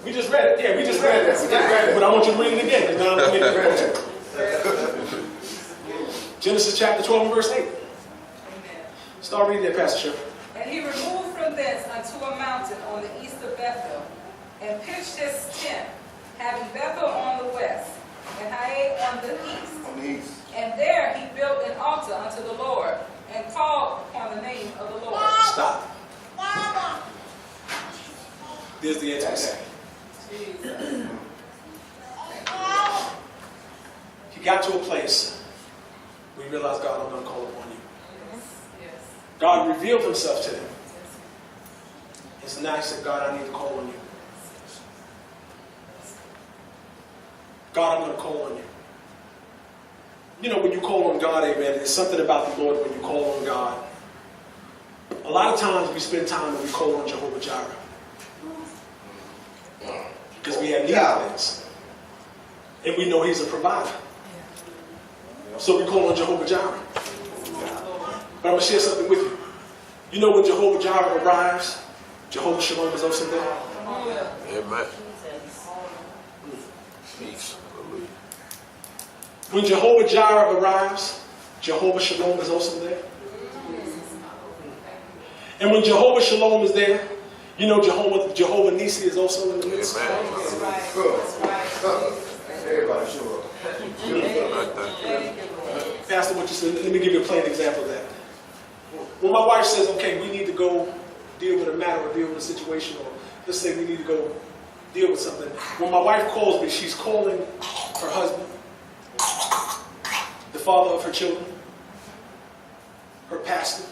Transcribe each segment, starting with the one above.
We just read it. Yeah, we just read it. But I want you to read it again, because now I'm going to make it. Genesis chapter 12 and verse 8. Amen. Start reading that, Pastor Shepard. And he removed from thence unto a mountain on the east of Bethel, and pitched his tent, having Bethel on the west, and Hai on the east. And there he built an altar unto the Lord, and called upon the name of the Lord. Stop. There's the intimacy. He got to a place where he realized, God, I'm going to call upon you. Yes. God revealed himself to him. And so now he said, God, I need to call on you. God, I'm going to call on you. You know, when you call on God, amen, there's something about the Lord when you call on God. A lot of times we spend time when we call on Jehovah Jireh. Because we have need of things. And we know he's a provider. So we call on Jehovah Jireh. But I'm going to share something with you. You know when Jehovah Jireh arrives, Jehovah Shalom is also there. Amen. Peace. Hallelujah. When Jehovah Jireh arrives, Jehovah Shalom is also there. And when Jehovah Shalom is there, you know Jehovah Nisi is also in the midst. Amen. Everybody show up. Pastor, what you said, let me give you a plain example of that. When my wife says, okay, we need to go deal with a matter or deal with a situation, or let's say we need to go deal with something. When my wife calls me, she's calling her husband, the father of her children, her pastor,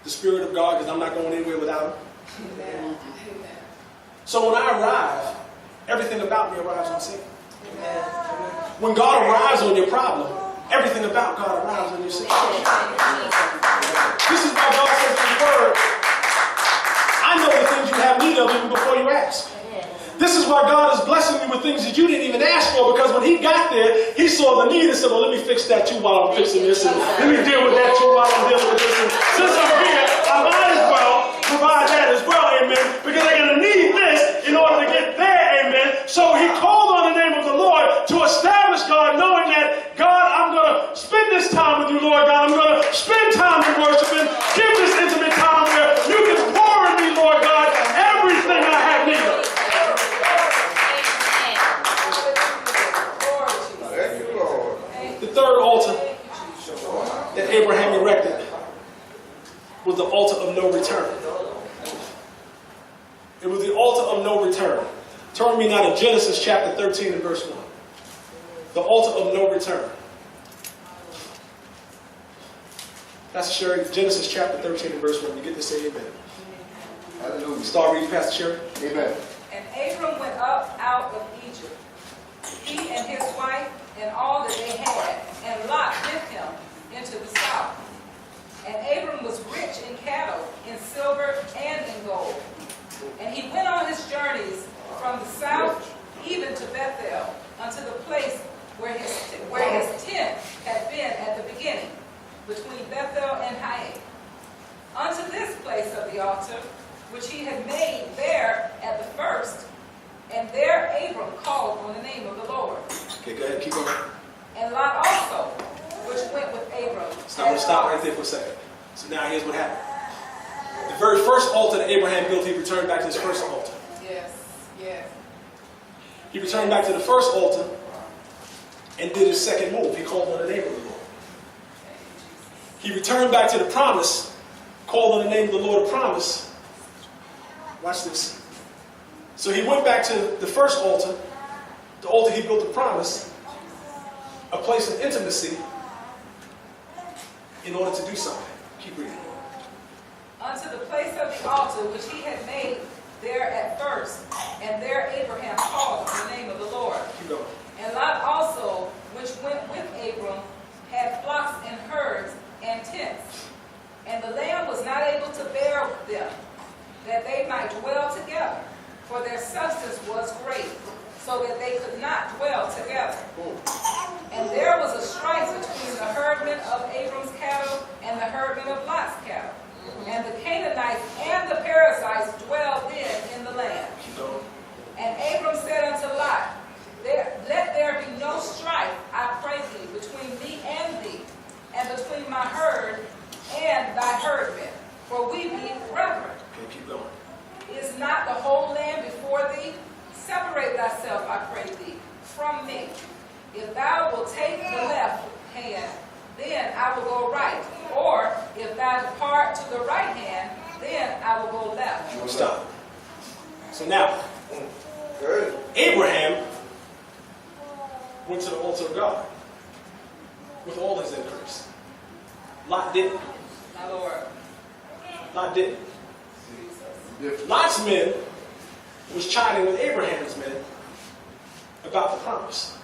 the Spirit of God, because I'm not going anywhere without him. So when I arrive, everything about me arrives on scene. When God arrives on your problem, everything about God arrives on your situation. This is why God says in His Word, I know the things you have need of even before you ask. This is why God is blessing you with things that you didn't even ask for, because when He got there, He saw the need and said, well, let me fix that too while I'm fixing this, and let me deal with that too while I'm dealing with this. And since I'm here, I might as well provide that as well, amen, because they're going to need this in order to get there, amen. So He called on the name of the Lord to establish God, knowing that, God, I'm going to spend this time with you, Lord God. I'm going to spend time in worshiping, give this intimate time where you can pour in me, Lord God, everything I have need of. The third altar that Abraham erected was the altar of no return. It was the altar of no return. Turn me now to Genesis chapter 13 and verse 1. The altar of no return. Pastor Sherry, Genesis chapter 13 and verse 1. You get to say amen. Hallelujah. Start reading, Pastor Sherry. Amen. And Abram went up out of Egypt, he and his wife, and all that they had, and Lot with him into the south. And Abram was rich in cattle, in silver, and in gold. And he went on his journeys from the south even to Bethel, unto the place where his tent had been at the beginning, between Bethel and Hai, unto this place of the altar, which he had made there at the first. And there Abram called on the name of the Lord. Okay, go ahead, keep going. And Lot also, which went with Abram. I'm going to stop right there for a second. So now here's what happened. The very first altar that Abraham built, he returned back to his first altar. Yes, yes. He returned back to the first altar and did his second move. He called on the name of the Lord. He returned back to the promise, called on the name of the Lord of promise. Watch this. So he went back to the first altar, the altar he built the promise, a place of intimacy, in order to do something. Keep reading. Unto the place of the altar which he had made there at first, and there Abraham called on the name of the Lord. Keep going. And Lot also, which went with Abram, had flocks and herds and tents. And the land was not able to bear them, that they might dwell together, for their substance was great, so that they could not dwell together. And there was a strife between the herdmen of Abram's cattle and the herdmen of Lot's cattle. And the Canaanites and the Perizzites dwelled then in the land. not the whole land before thee? Separate thyself, I pray thee, from me. If thou wilt take the left hand, then I will go right. Or if thou depart to the right hand, then I will go left. Stop. So now, Good. Abraham went to the altar of God with all his increase. Lot didn't. My Lord. Lot didn't. Jesus. Lot's men was chiding with Abraham's men about the promise,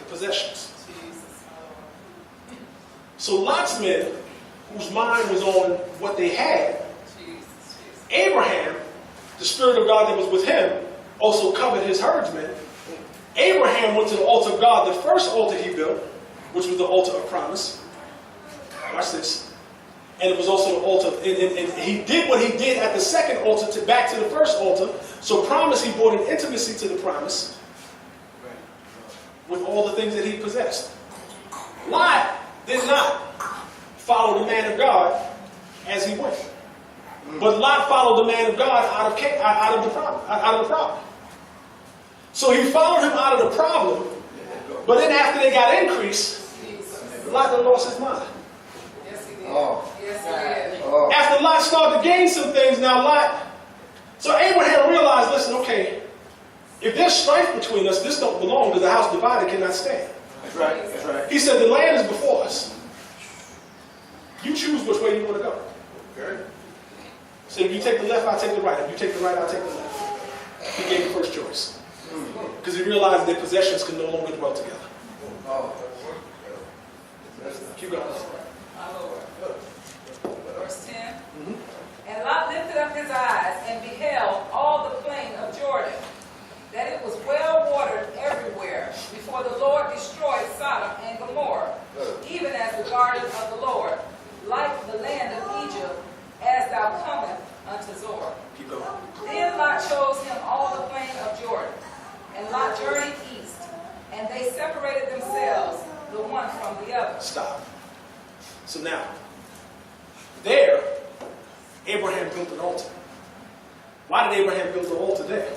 the possessions. Jesus. So Lot's men, whose mind was on what they had, Jesus. Abraham, the Spirit of God that was with him, also covered his herdsmen. Abraham went to the altar of God, the first altar he built, which was the altar of promise. Watch this. And it was also the altar, and he did what he did at the second altar, back to the first altar. So promise, he brought an intimacy to the promise with all the things that he possessed. Lot did not follow the man of God as he went. But Lot followed the man of God out of the problem. So he followed him out of the problem, but then after they got increase, Lot done lost his mind. Yes, he did. Oh. Yes, he did. Oh. After Lot started to gain some things, now Lot, so Abraham realized, listen, okay, if there's strife between us, this don't belong, because the house divided cannot stand. That's right. That's right. He said, the land is before us. You choose which way you want to go. Okay. So if you take the left, I'll take the right. If you take the right, I'll take the left. He gave the first choice. Because he realized that possessions can no longer dwell together. Oh. Keep going. My Lord. Verse 10. And Lot lifted up his eyes and beheld all the plain of Jordan, that it was well watered everywhere, before the Lord destroyed Sodom and Gomorrah, even as the garden of the Lord, like the land of Egypt, as thou comest unto Zoar. Keep going. Then Lot chose him all the plain of Jordan, and Lot journeyed east, and they separated themselves, the one from the other. Stop. So now, there, Abraham built an altar. Why did Abraham build an altar there?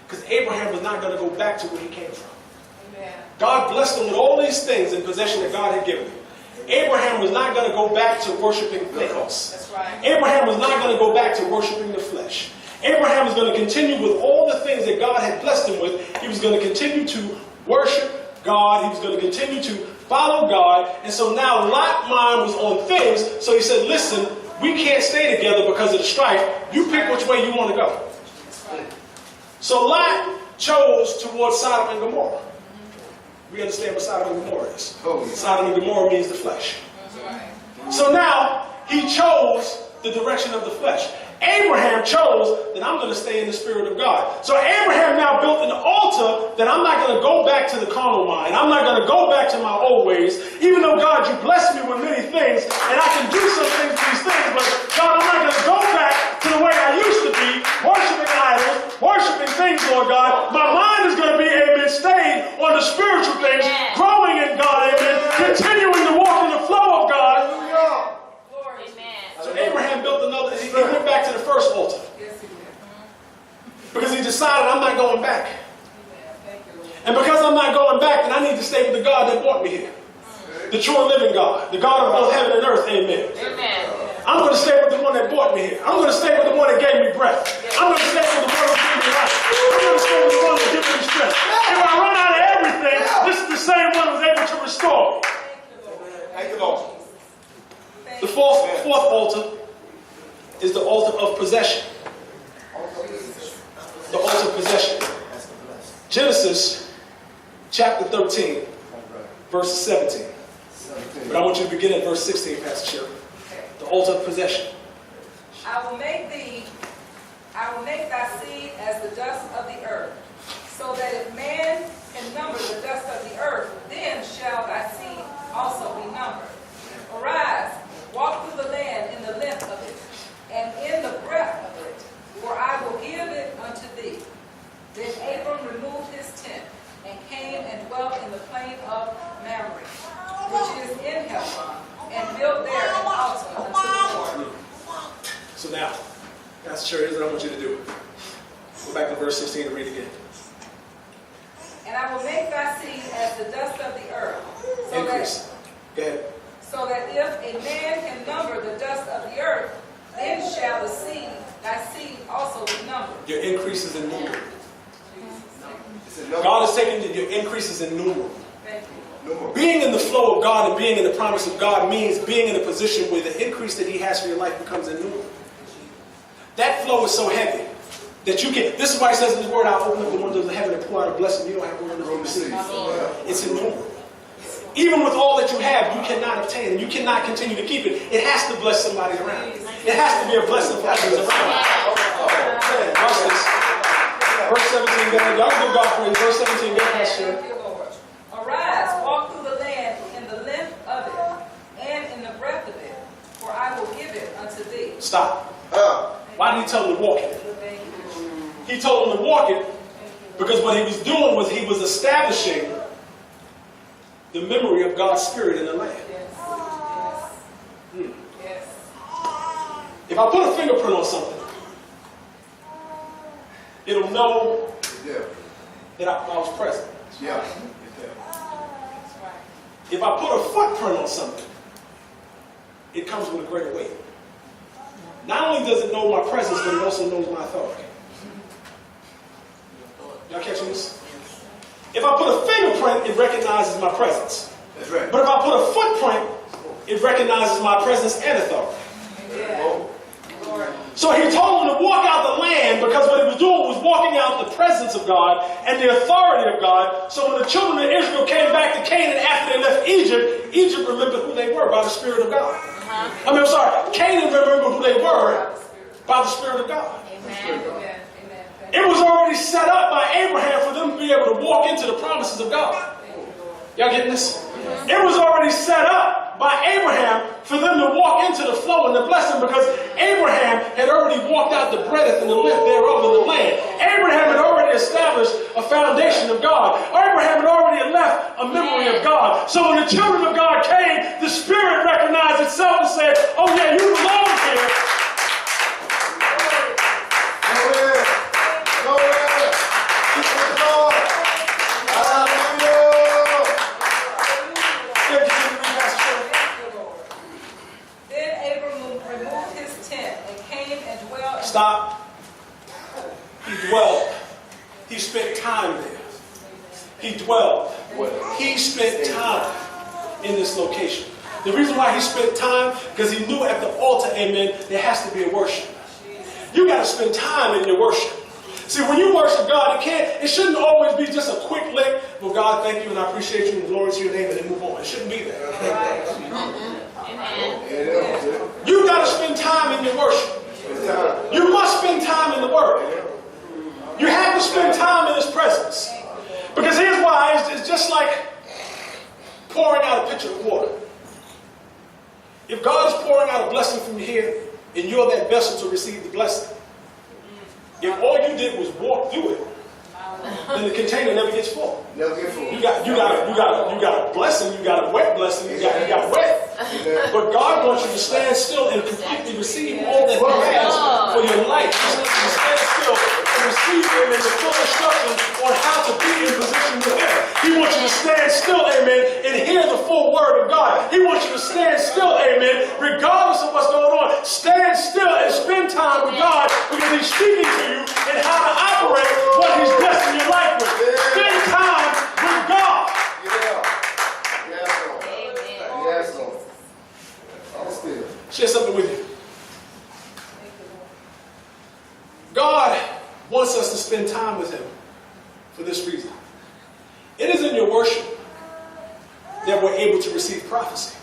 Because Abraham was not going to go back to where he came from. Amen. God blessed him with all these things in possession that God had given him. Abraham was not going to go back to worshiping Theos. That's right. Abraham was not going to go back to worshiping the flesh. Abraham was going to continue with all the things that God had blessed him with. He was going to continue to worship God. He was going to continue to follow God. And so now Lot's mind was on things. So he said, listen, we can't stay together because of the strife. You pick which way you want to go. So Lot chose towards Sodom and Gomorrah. We understand what Sodom and Gomorrah is. Sodom and Gomorrah means the flesh. So now he chose the direction of the flesh. Abraham chose that I'm going to stay in the Spirit of God. So Abraham now built an altar that I'm not going to go back to the carnal mind. I'm not going to go back to my old ways. Even though, God, you blessed me with many things, and I can do some things with these things, but God, I'm not going to go back to the way I used to be, worshiping idols, worshiping things, Lord God. My mind is going to be, amen, stayed on the spiritual things, growing in God, amen, continuing to walk in the flow of God. So Abraham built another, he went back to the first altar. Yes, he did. Because he decided, I'm not going back. And because I'm not going back, then I need to stay with the God that brought me here. The true and living God. The God of both heaven and earth. Amen. I'm going to stay with the one that brought me here. I'm going to stay with the one that gave me breath. I'm going to stay with the one that gave me life. I'm going to stay with the one that gives me strength. If I run out of everything, this is the same one who's able to restore me. Thank you, Lord. The fourth altar is the altar of possession. The altar of possession. Genesis chapter 13, verse 17. But I want you to begin at verse 16, Pastor Sherry. The altar of possession. I will make thy seed as the dust of the earth, so that if man can number the dust of the earth, then shall thy seed also be numbered. Arise, walk through the land in the length of it, and in the breadth of it, for I will give it unto thee. Then Abram removed his tent, and came and dwelt in the plain of Mamre, which is in Hebron, and built there an altar unto the Lord. So now, Pastor Sherry, here's what I want you to do. at verse 16 and read again. And I will make thy seed as the dust of the earth, so Increase. Go ahead. that if a man can number the dust of the earth, then shall thy seed also be numbered. Your increases in number. It's a number. God is taking your increases in number. Thank you. Number. Being in the flow of God and being in the promise of God means being in a position where the increase that He has for your life becomes innumerable. That flow is so heavy that you can. This is why He says in His Word, "I'll open up the windows of heaven and pour out a blessing you don't have room to receive." It's innumerable. Even with all that you have, you cannot obtain and you cannot continue to keep it. It has to bless somebody around. It has to be a blessing for others around. Watch this. Verse 17, y'all give God praise. Verse 17, go past here. Thank you, Lord. Arise, walk through the land in the length of it, and in the breadth of it, for I will give it unto thee. Stop. Why did He tell him to walk it? Thank you. He told him to walk it because what He was doing was He was establishing the memory of God's Spirit in the land. Yes. Yes. If I put a fingerprint on something, it'll know that I was present. Yeah. That's right. If I put a footprint on something, it comes with a greater weight. Not only does it know my presence, but it also knows my authority. Y'all catching this? If I put a fingerprint, it recognizes my presence. That's right. But if I put a footprint, it recognizes my presence and authority. Yeah. Lord. So He told him to walk out the land because what he was doing was walking out the presence of God and the authority of God. So when the children of Israel came back to Canaan after they left Egypt, Egypt remembered who they were by the Spirit of God. I'm sorry, Canaan remembered who they were by the Spirit of God. Amen. Amen. It was already set up by Abraham for them to be able to walk into the promises of God. Y'all getting this? It was already set up by Abraham for them to walk into the flow and the blessing because Abraham had already walked out the breadth and the length thereof in the land. Abraham had already established a foundation of God. Abraham had already left a memory of God. So when the children of God came, the Spirit recognized itself and said, "Oh yeah, you belong here." Stop. He dwelled. He spent time there. He dwelled. He spent time in this location. The reason why he spent time, because he knew at the altar, amen, there has to be a worship. You got to spend time in your worship. See, when you worship God, it shouldn't always be just a quick lick. Well, God, thank you and I appreciate you and glory to your name, and then move on. It shouldn't be that. You got to spend time in your worship. You must spend time in the Word. You have to spend time in His presence. Because here's why. It's just like pouring out a pitcher of water. If God is pouring out a blessing from here, and you're that vessel to receive the blessing, if all you did was walk through it, then the container never gets full. Never get full. You got a blessing, you got a wet blessing, you got wet. But God wants you to stand still and completely receive all that He has for your life. He wants you to stand still and receive Him in the full instruction on how to be in position with Him. He wants you to stand still, amen, and hear the full word of God. He wants you to stand still, amen, regardless of what's going on. Stand still and spend time with God because He's speaking to you and how to operate what He's blessing your life with. Spend time with God. Yes, Lord. I'm still. Share something with you. God wants us to spend time with Him for this reason. It is in your worship that we're able to receive prophecy.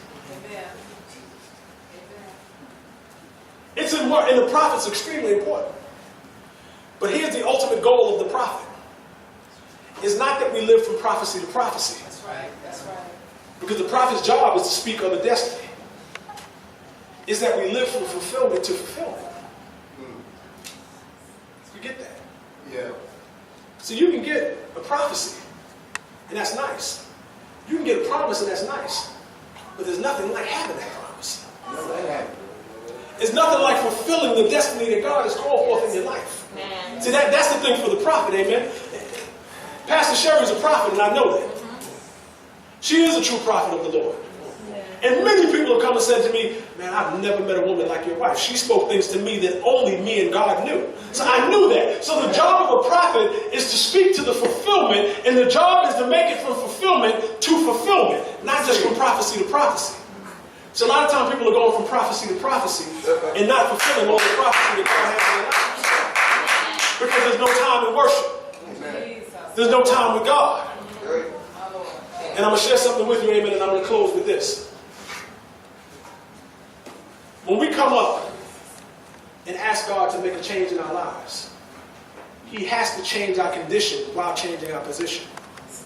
It's in work, and the prophet's extremely important. But here's the ultimate goal of the prophet. It's not that we live from prophecy to prophecy. That's right. That's right. Because the prophet's job is to speak of a destiny. It's that we live from fulfillment to fulfillment. You get that? Yeah. So you can get a prophecy, and that's nice. You can get a promise, and that's nice. But there's nothing like having that promise. No, that happened. It's nothing like fulfilling the destiny that God has called forth in your life. See, that's the thing for the prophet, amen? Pastor Sherry's a prophet, and I know that. She is a true prophet of the Lord. And many people have come and said to me, man, I've never met a woman like your wife. She spoke things to me that only me and God knew. So I knew that. So the job of a prophet is to speak to the fulfillment, and the job is to make it from fulfillment to fulfillment, not just from prophecy to prophecy. So a lot of times people are going from prophecy to prophecy and not fulfilling all the prophecy that God has in their lives. Because there's no time in worship. There's no time with God. And I'm going to share something with you, amen, and I'm going to close with this. When we come up and ask God to make a change in our lives, He has to change our condition while changing our position.